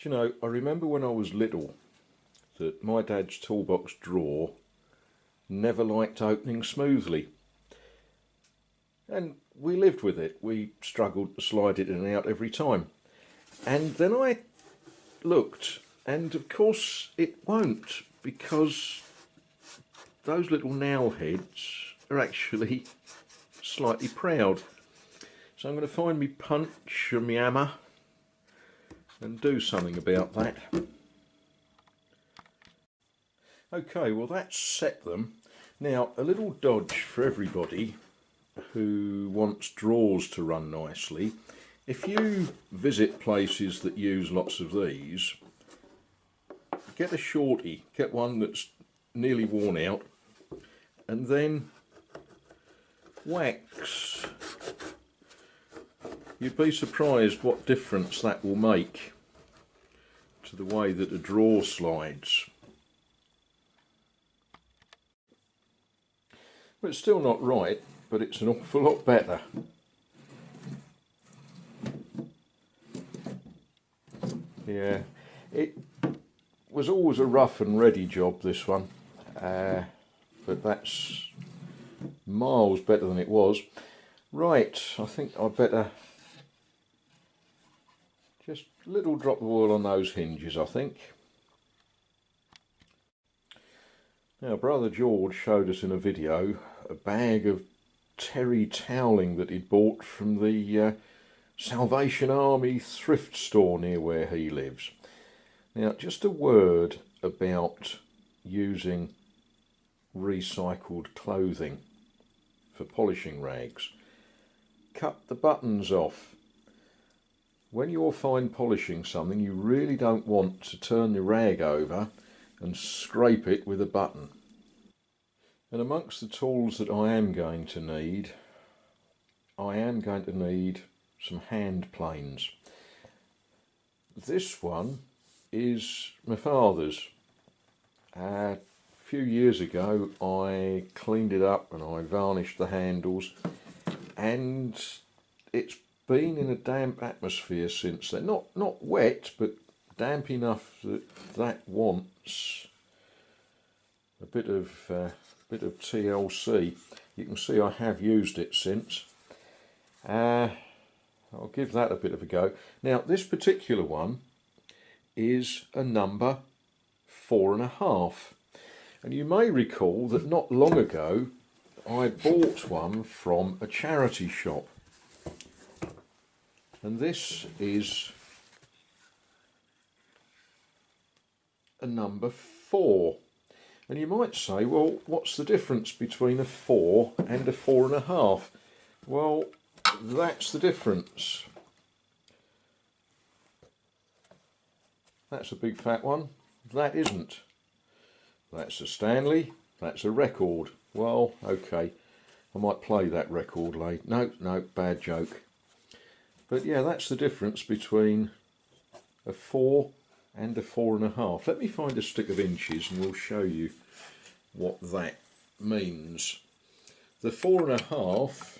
Do you know, I remember when I was little that my dad's toolbox drawer never liked opening smoothly. And we lived with it. We struggled to slide it in and out every time. And then I looked, and of course it won't, because those little nail heads are actually slightly proud. So I'm going to find me punch and my hammer and do something about that. Okay, well that's set them. Now, a little dodge for everybody who wants drawers to run nicely. If you visit places that use lots of these, get a shorty, get one that's nearly worn out, and then wax. You'd be surprised what difference that will make to the way that a drawer slides. But it's still not right, but it's an awful lot better. Yeah, it was always a rough and ready job, this one, but that's miles better than it was. Right, I think I'd better just a little drop of oil on those hinges, I think. Now, Brother George showed us in a video a bag of terry toweling that he'd bought from the Salvation Army thrift store near where he lives. Now, just a word about using recycled clothing for polishing rags. Cut the buttons off. When you're fine polishing something, you really don't want to turn the rag over and scrape it with a button. And amongst the tools that I am going to need some hand planes. This one is my father's. A few years ago I cleaned it up and I varnished the handles, and it's been in a damp atmosphere since then. Not wet, but damp enough that wants a bit of TLC. You can see I have used it since. I'll give that a bit of a go. Now, this particular one is a number 4.5, and you may recall that not long ago I bought one from a charity shop, and this is a number 4. And you might say, well, what's the difference between a 4 and a 4.5? Well, that's the difference. That's a big fat one. That isn't. That's a Stanley. That's a record. Well, okay. I might play that record later. No, bad joke. But yeah, that's the difference between a 4 and a 4.5. Let me find a stick of inches and we'll show you what that means. The 4.5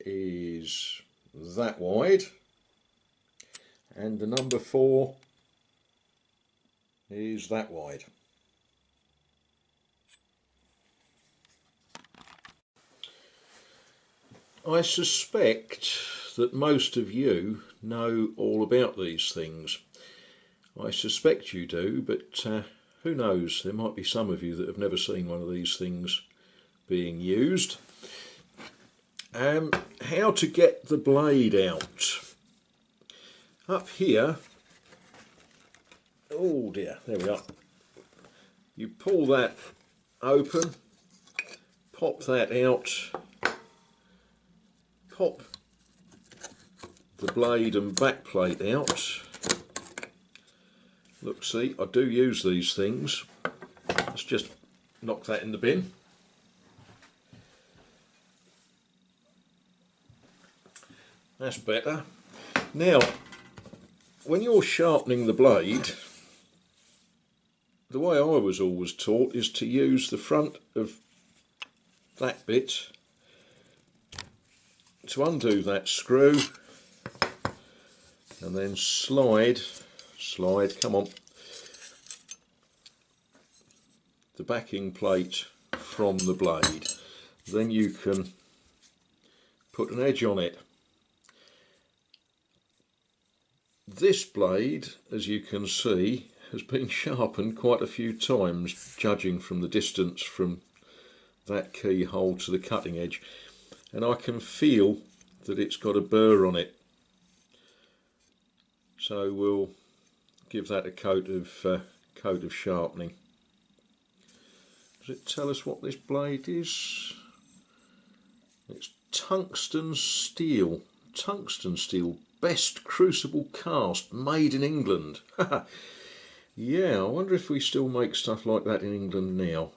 is that wide, and the number 4 is that wide. I suspect that most of you know all about these things. I suspect you do, but who knows, there might be some of you that have never seen one of these things being used. How to get the blade out. Up here, oh dear, there we are. You pull that open, pop that out, pop the blade and back plate out. Look, see, I do use these things. Let's just knock that in the bin. That's better. Now, when you're sharpening the blade, the way I was always taught is to use the front of that bit to undo that screw and then slide, come on, the backing plate from the blade. Then you can put an edge on it. This blade, as you can see, has been sharpened quite a few times, judging from the distance from that keyhole to the cutting edge, and I can feel that it's got a burr on it. So we'll give that a coat of sharpening. Does it tell us what this blade is? It's tungsten steel. Tungsten steel, best crucible cast, made in England. Yeah, I wonder if we still make stuff like that in England now.